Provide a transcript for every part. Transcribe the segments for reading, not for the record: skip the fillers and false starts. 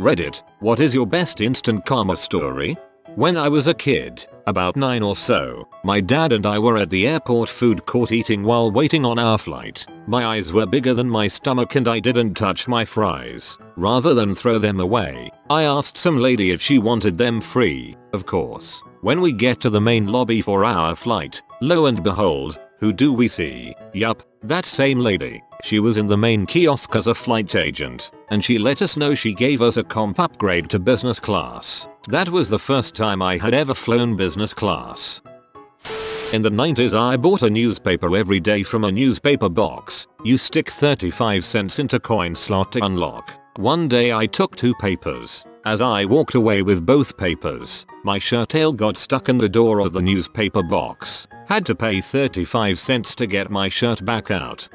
Reddit, what is your best instant karma story? When I was a kid, about 9 or so, my dad and I were at the airport food court eating while waiting on our flight. My eyes were bigger than my stomach and I didn't touch my fries. Rather than throw them away, I asked some lady if she wanted them free, of course. When we get to the main lobby for our flight, lo and behold, who do we see? Yup, that same lady. She was in the main kiosk as a flight agent, and she let us know she gave us a comp upgrade to business class. That was the first time I had ever flown business class. In the 90s I bought a newspaper every day from a newspaper box. You stick 35 cents into coin slot to unlock. One day I took 2 papers. As I walked away with both papers, my shirt tail got stuck in the door of the newspaper box. Had to pay 35 cents to get my shirt back out.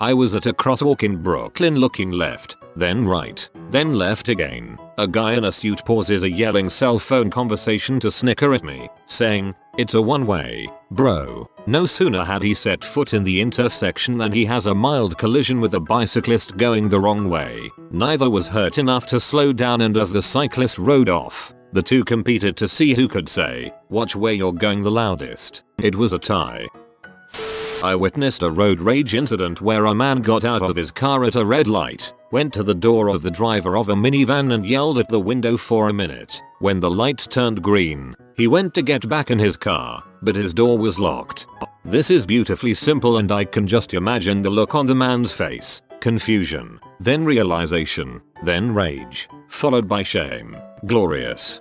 I was at a crosswalk in Brooklyn looking left, then right, then left again. A guy in a suit pauses a yelling cell phone conversation to snicker at me, saying, "It's a one-way, bro." No sooner had he set foot in the intersection than he has a mild collision with a bicyclist going the wrong way. Neither was hurt enough to slow down, and as the cyclist rode off, the two competed to see who could say, "Watch where you're going" the loudest. It was a tie. I witnessed a road rage incident where a man got out of his car at a red light, went to the door of the driver of a minivan and yelled at the window for a minute. When the light turned green, he went to get back in his car, but his door was locked. This is beautifully simple and I can just imagine the look on the man's face. Confusion, then realization, then rage, followed by shame. Glorious.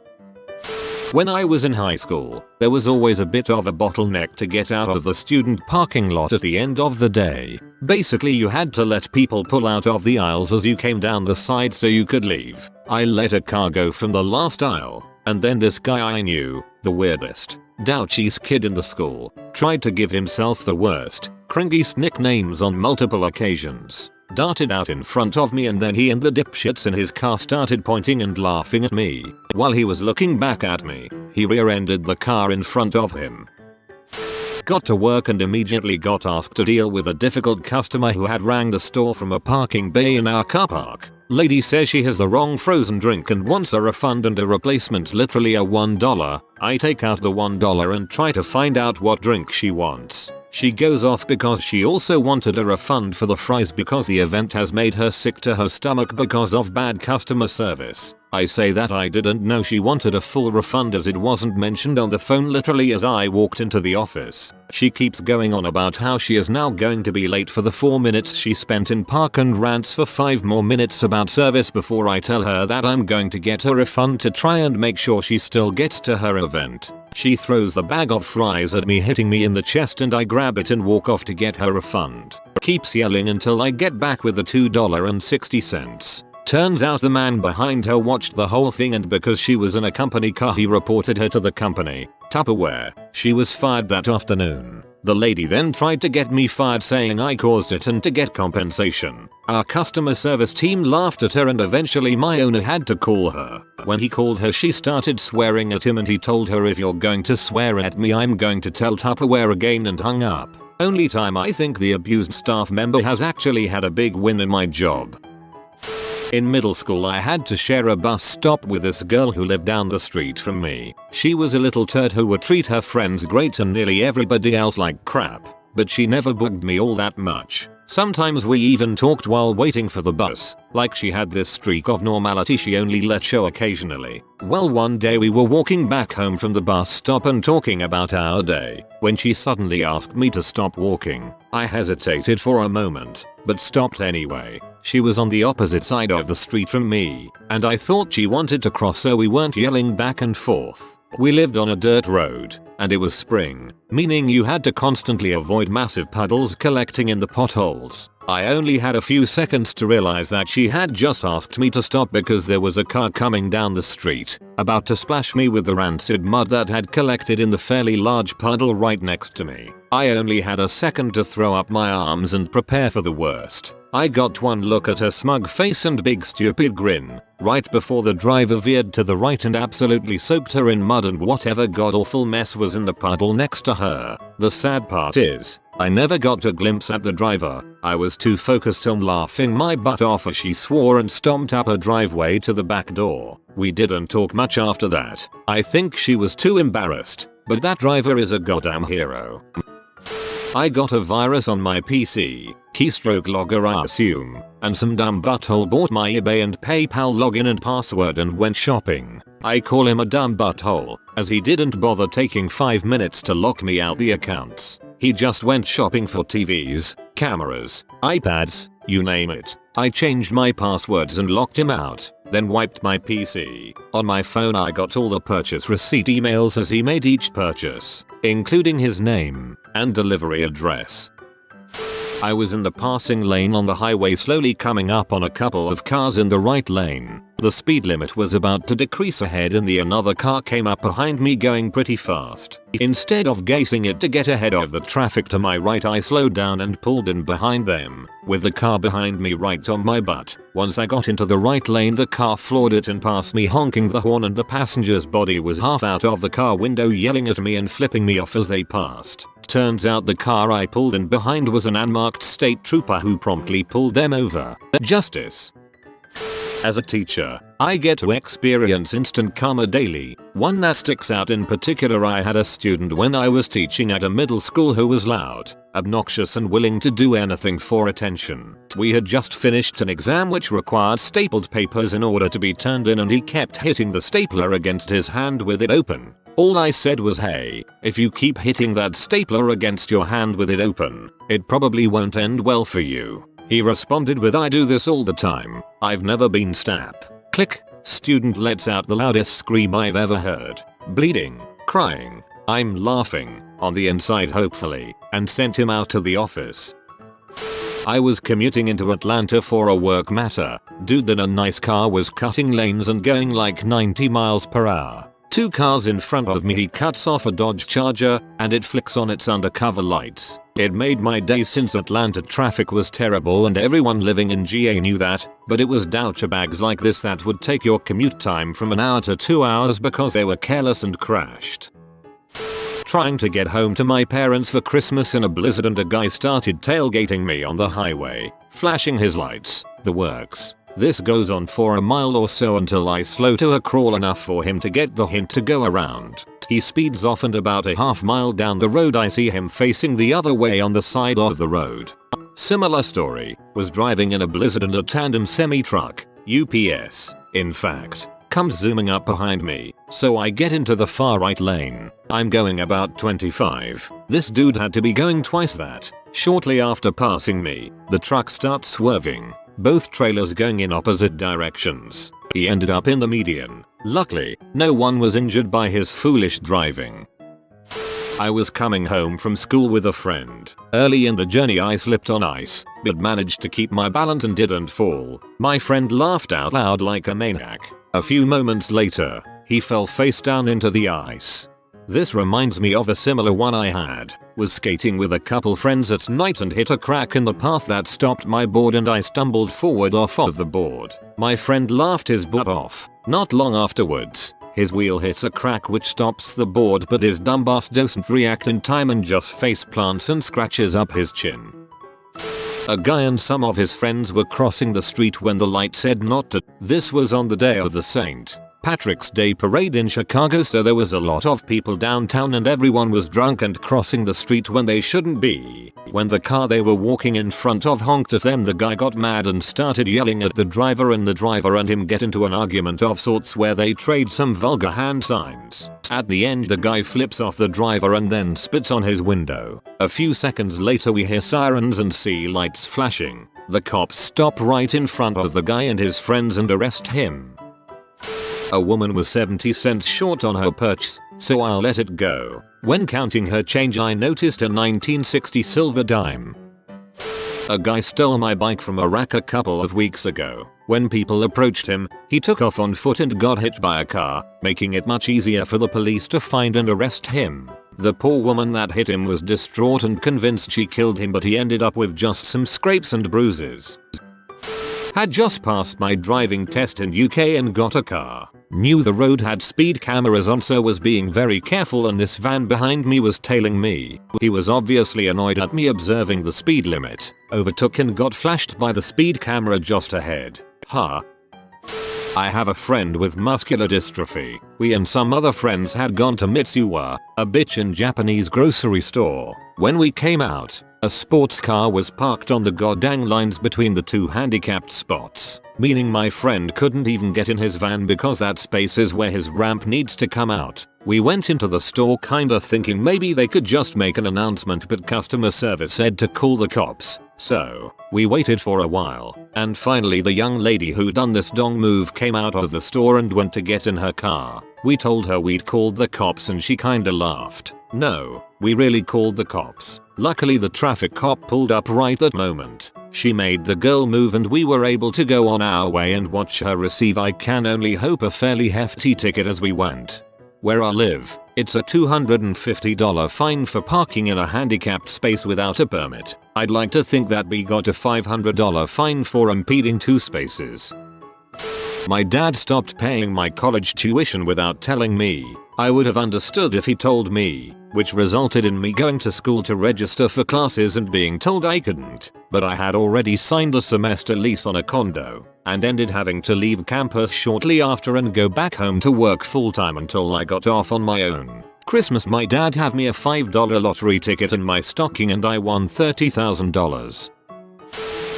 When I was in high school, there was always a bit of a bottleneck to get out of the student parking lot at the end of the day. Basically you had to let people pull out of the aisles as you came down the side so you could leave. I let a car go from the last aisle, and then this guy I knew, the weirdest, douchiest kid in the school, tried to give himself the worst, cringiest nicknames on multiple occasions. Darted out in front of me and then he and the dipshits in his car started pointing and laughing at me. While he was looking back at me, he rear-ended the car in front of him. Got to work and immediately got asked to deal with a difficult customer who had rang the store from a parking bay in our car park. Lady says she has the wrong frozen drink and wants a refund and a replacement, literally a $1. I take out the $1 and try to find out what drink she wants. She goes off because she also wanted a refund for the fries because the event has made her sick to her stomach because of bad customer service. I say that I didn't know she wanted a full refund as it wasn't mentioned on the phone literally as I walked into the office. She keeps going on about how she is now going to be late for the 4 minutes she spent in park and rants for 5 more minutes about service before I tell her that I'm going to get her refund to try and make sure she still gets to her event. She throws the bag of fries at me, hitting me in the chest, and I grab it and walk off to get her refund. Keeps yelling until I get back with the $2.60. Turns out the man behind her watched the whole thing, and because she was in a company car he reported her to the company. Tupperware. She was fired that afternoon. The lady then tried to get me fired saying I caused it and to get compensation. Our customer service team laughed at her and eventually my owner had to call her. When he called her she started swearing at him and he told her, "If you're going to swear at me I'm going to tell Tupperware again," and hung up. Only time I think the abused staff member has actually had a big win in my job. In middle school I had to share a bus stop with this girl who lived down the street from me. She was a little turd who would treat her friends great and nearly everybody else like crap, but she never bugged me all that much. Sometimes we even talked while waiting for the bus, like she had this streak of normality she only let show occasionally. Well, one day we were walking back home from the bus stop and talking about our day, when she suddenly asked me to stop walking. I hesitated for a moment, but stopped anyway. She was on the opposite side of the street from me, and I thought she wanted to cross so we weren't yelling back and forth. We lived on a dirt road, and it was spring, meaning you had to constantly avoid massive puddles collecting in the potholes. I only had a few seconds to realize that she had just asked me to stop because there was a car coming down the street, about to splash me with the rancid mud that had collected in the fairly large puddle right next to me. I only had a second to throw up my arms and prepare for the worst. I got one look at her smug face and big stupid grin, right before the driver veered to the right and absolutely soaked her in mud and whatever god awful mess was in the puddle next to her. The sad part is, I never got a glimpse at the driver. I was too focused on laughing my butt off as she swore and stomped up her driveway to the back door. We didn't talk much after that. I think she was too embarrassed, but that driver is a goddamn hero. I got a virus on my PC, keystroke logger I assume, and some dumb butthole bought my eBay and PayPal login and password and went shopping. I call him a dumb butthole, as he didn't bother taking 5 minutes to lock me out the accounts. He just went shopping for TVs, cameras, iPads, you name it. I changed my passwords and locked him out, then wiped my PC. On my phone I got all the purchase receipt emails as he made each purchase, including his name and delivery address. I was in the passing lane on the highway slowly coming up on a couple of cars in the right lane. The speed limit was about to decrease ahead and another car came up behind me going pretty fast. Instead of gazing it to get ahead of the traffic to my right, I slowed down and pulled in behind them, with the car behind me right on my butt. Once I got into the right lane the car floored it and passed me honking the horn, and the passenger's body was half out of the car window yelling at me and flipping me off as they passed. Turns out the car I pulled in behind was an unmarked state trooper who promptly pulled them over. Justice. As a teacher, I get to experience instant karma daily. One that sticks out in particular: I had a student when I was teaching at a middle school who was loud, obnoxious and willing to do anything for attention. We had just finished an exam which required stapled papers in order to be turned in, and he kept hitting the stapler against his hand with it open. All I said was, "Hey, if you keep hitting that stapler against your hand with it open, it probably won't end well for you." He responded with, "I do this all the time. I've never been stabbed." Click. Student lets out the loudest scream I've ever heard. Bleeding, crying, I'm laughing, on the inside hopefully, and sent him out to the office. I was commuting into Atlanta for a work matter. Dude in a nice car was cutting lanes and going like 90 miles per hour. 2 cars in front of me, he cuts off a Dodge Charger and it flicks on its undercover lights. It made my day since Atlanta traffic was terrible and everyone living in GA knew that, but it was douchebags like this that would take your commute time from an hour to 2 hours because they were careless and crashed. Trying to get home to my parents for Christmas in a blizzard and a guy started tailgating me on the highway, flashing his lights, the works. This goes on for a mile or so until I slow to a crawl enough for him to get the hint to go around. He speeds off and about a half mile down the road I see him facing the other way on the side of the road. Similar story, was driving in a blizzard and a tandem semi-truck, UPS, in fact, comes zooming up behind me, so I get into the far right lane. I'm going about 25. This dude had to be going twice that. Shortly after passing me, the truck starts swerving. Both trailers going in opposite directions. He ended up in the median. Luckily, no one was injured by his foolish driving. I was coming home from school with a friend. Early in the journey I slipped on ice, but managed to keep my balance and didn't fall. My friend laughed out loud like a maniac. A few moments later, he fell face down into the ice. This reminds me of a similar one I had. Was skating with a couple friends at night and hit a crack in the path that stopped my board and I stumbled forward off of the board. My friend laughed his butt off. Not long afterwards, his wheel hits a crack which stops the board, but his dumb ass doesn't react in time and just face plants and scratches up his chin. A guy and some of his friends were crossing the street when the light said not to. This was on the day of the St. Patrick's Day parade in Chicago, so there was a lot of people downtown and everyone was drunk and crossing the street when they shouldn't be. When the car they were walking in front of honked at them, the guy got mad and started yelling at the driver, and the driver and him get into an argument of sorts where they trade some vulgar hand signs. At the end the guy flips off the driver and then spits on his window. A few seconds later we hear sirens and see lights flashing. The cops stop right in front of the guy and his friends and arrest him. A woman was 70 cents short on her purchase, so I'll let it go. When counting her change I noticed a 1960 silver dime. A guy stole my bike from a rack a couple of weeks ago. When people approached him, he took off on foot and got hit by a car, making it much easier for the police to find and arrest him. The poor woman that hit him was distraught and convinced she killed him, but he ended up with just some scrapes and bruises. Had just passed my driving test in UK and got a car. Knew the road had speed cameras on, so was being very careful, and this van behind me was tailing me. He was obviously annoyed at me observing the speed limit, overtook and got flashed by the speed camera just ahead. I have a friend with muscular dystrophy. We and some other friends had gone to Mitsuwa, a bitch in Japanese grocery store. When we came out, a sports car was parked on the goddamn lines between the two handicapped spots, meaning my friend couldn't even get in his van because that space is where his ramp needs to come out. We went into the store kinda thinking maybe they could just make an announcement, but customer service said to call the cops. So, we waited for a while, and finally the young lady who done this dong move came out of the store and went to get in her car. We told her we'd called the cops and she kinda laughed. No, we really called the cops. Luckily the traffic cop pulled up right that moment. She made the girl move and we were able to go on our way and watch her receive, I can only hope, a fairly hefty ticket as we went. Where I live, it's a $250 fine for parking in a handicapped space without a permit. I'd like to think that we got a $500 fine for impeding 2 spaces. My dad stopped paying my college tuition without telling me. I would have understood if he told me, which resulted in me going to school to register for classes and being told I couldn't. But I had already signed a semester lease on a condo, and ended having to leave campus shortly after and go back home to work full-time until I got off on my own. Christmas, my dad had me a $5 lottery ticket in my stocking and I won $30,000.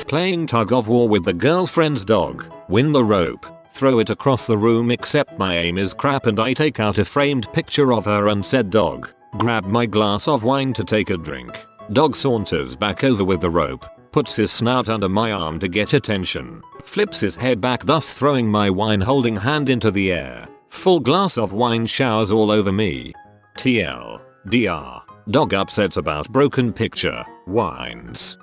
Playing tug of war with the girlfriend's dog. Win the rope. Throw it across the room, except my aim is crap and I take out a framed picture of her and said dog. Grab my glass of wine to take a drink. Dog saunters back over with the rope, puts his snout under my arm to get attention, flips his head back, thus throwing my wine holding hand into the air. Full glass of wine showers all over me. TLDR. Dog upsets about broken picture, whines.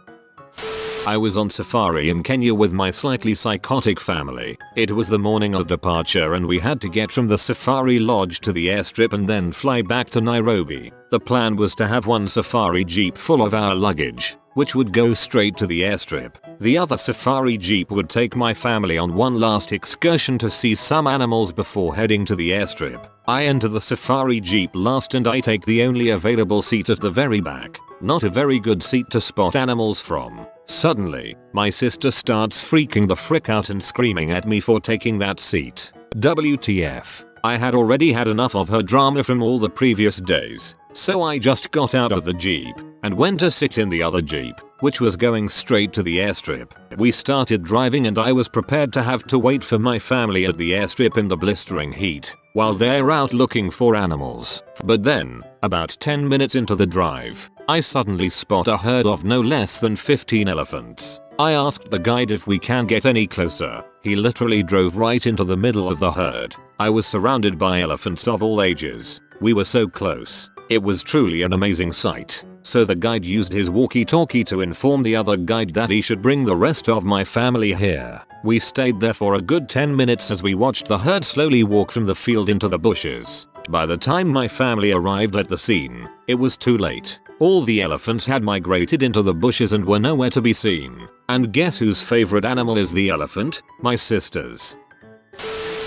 I was on safari in Kenya with my slightly psychotic family. It was the morning of departure and we had to get from the safari lodge to the airstrip and then fly back to Nairobi. The plan was to have one safari jeep full of our luggage, which would go straight to the airstrip. The other safari jeep would take my family on one last excursion to see some animals before heading to the airstrip. I enter the safari jeep last and I take the only available seat at the very back. Not a very good seat to spot animals from. Suddenly, my sister starts freaking the frick out and screaming at me for taking that seat. WTF. I had already had enough of her drama from all the previous days, so I just got out of the jeep and went to sit in the other jeep, which was going straight to the airstrip. We started driving and I was prepared to have to wait for my family at the airstrip in the blistering heat while they're out looking for animals. But then, about 10 minutes into the drive, I suddenly spot a herd of no less than 15 elephants. I asked the guide if we can get any closer. He literally drove right into the middle of the herd. I was surrounded by elephants of all ages. We were so close. It was truly an amazing sight. So the guide used his walkie-talkie to inform the other guide that he should bring the rest of my family here. We stayed there for a good 10 minutes as we watched the herd slowly walk from the field into the bushes. By the time my family arrived at the scene, it was too late. All the elephants had migrated into the bushes and were nowhere to be seen. And guess whose favorite animal is the elephant? My sister's.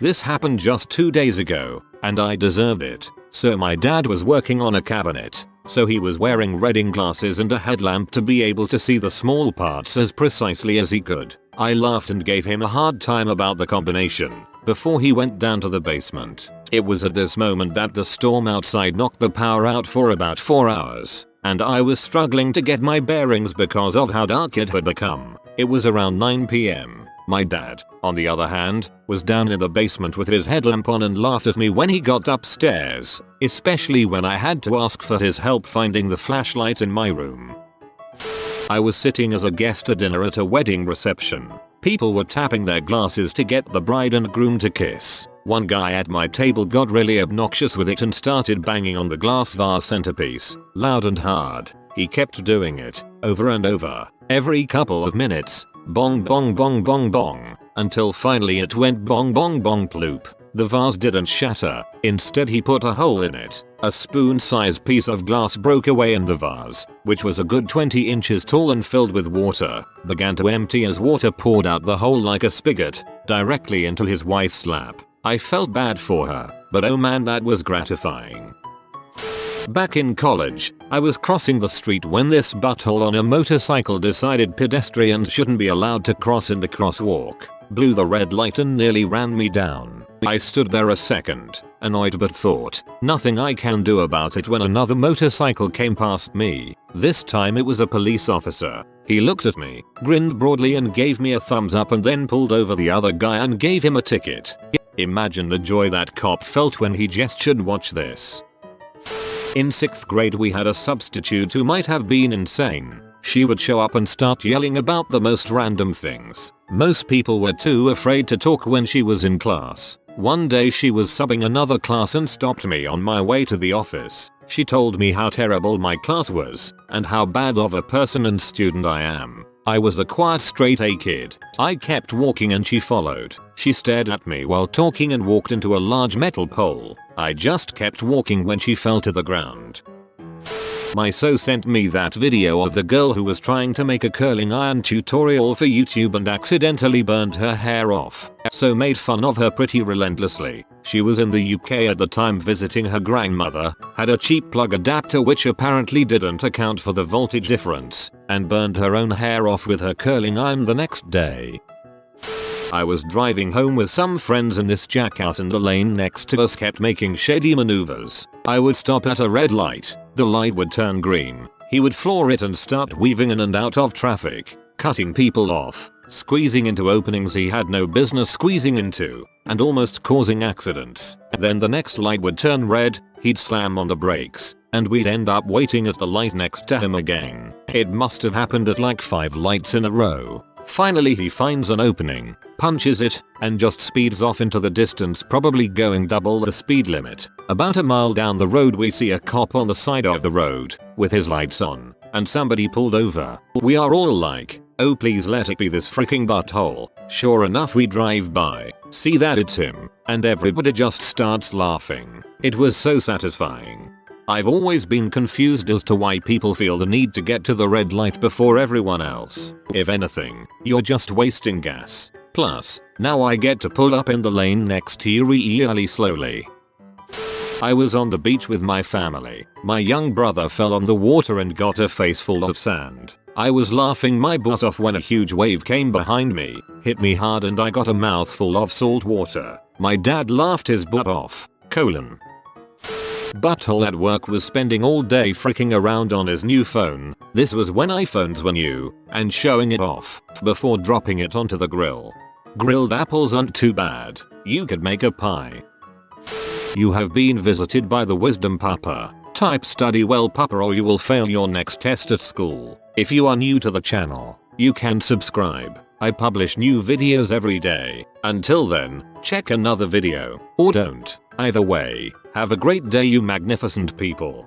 This happened just 2 days ago, and I deserved it. So my dad was working on a cabinet, so he was wearing reading glasses and a headlamp to be able to see the small parts as precisely as he could. I laughed and gave him a hard time about the combination before he went down to the basement. It was at this moment that the storm outside knocked the power out for about 4 hours, and I was struggling to get my bearings because of how dark it had become. It was around 9 PM. My dad, on the other hand, was down in the basement with his headlamp on and laughed at me when he got upstairs, especially when I had to ask for his help finding the flashlight in my room. I was sitting as a guest at dinner at a wedding reception. People were tapping their glasses to get the bride and groom to kiss. One guy at my table got really obnoxious with it and started banging on the glass vase centerpiece, loud and hard. He kept doing it, over and over, every couple of minutes. Bong bong bong bong bong, until finally it went bong bong bong ploop. The vase didn't shatter, instead he put a hole in it. A spoon-sized piece of glass broke away and the vase, which was a good 20 inches tall and filled with water, began to empty as water poured out the hole like a spigot, directly into his wife's lap. I felt bad for her, but oh man, that was gratifying. Back in college, I was crossing the street when this butthole on a motorcycle decided pedestrians shouldn't be allowed to cross in the crosswalk, blew the red light and nearly ran me down. I stood there a second, annoyed, but thought, nothing I can do about it, when another motorcycle came past me. This time it was a police officer. He looked at me, grinned broadly and gave me a thumbs up, and then pulled over the other guy and gave him a ticket. Imagine the joy that cop felt when he gestured. Watch this. In 6th grade we had a substitute who might have been insane. She would show up and start yelling about the most random things. Most people were too afraid to talk when she was in class. One day she was subbing another class and stopped me on my way to the office. She told me how terrible my class was and how bad of a person and student I am. I was a quiet straight A kid. I kept walking and she followed. She stared at me while talking and walked into a large metal pole. I just kept walking when she fell to the ground. My so sent me that video of the girl who was trying to make a curling iron tutorial for YouTube and accidentally burned her hair off. So made fun of her pretty relentlessly. She was in the UK at the time visiting her grandmother, had a cheap plug adapter which apparently didn't account for the voltage difference, and burned her own hair off with her curling iron the next day. I was driving home with some friends and this jackass in the lane next to us kept making shady maneuvers. I would stop at a red light, the light would turn green, he would floor it and start weaving in and out of traffic, cutting people off, squeezing into openings he had no business squeezing into, and almost causing accidents. Then the next light would turn red, he'd slam on the brakes, and we'd end up waiting at the light next to him again. It must have happened at like 5 lights in a row. Finally he finds an opening, punches it, and just speeds off into the distance, probably going double the speed limit. About a mile down the road we see a cop on the side of the road, with his lights on, and somebody pulled over. We are all like, oh please let it be this freaking butthole. Sure enough we drive by, see that it's him, and everybody just starts laughing. It was so satisfying. I've always been confused as to why people feel the need to get to the red light before everyone else. If anything, you're just wasting gas. Plus, now I get to pull up in the lane next to you really slowly. I was on the beach with my family. My young brother fell on the water and got a face full of sand. I was laughing my butt off when a huge wave came behind me, hit me hard, and I got a mouthful of salt water. My dad laughed his butt off. Butthole at work was spending all day freaking around on his new phone. This was when iPhones were new, and showing it off before dropping it onto the grill. Grilled apples aren't too bad. You could make a pie. You have been visited by the wisdom papa. Type study well papa or you will fail your next test at school. If you are new to the channel, you can subscribe. I publish new videos every day. Until then, check another video, or don't. Either way, have a great day you magnificent people.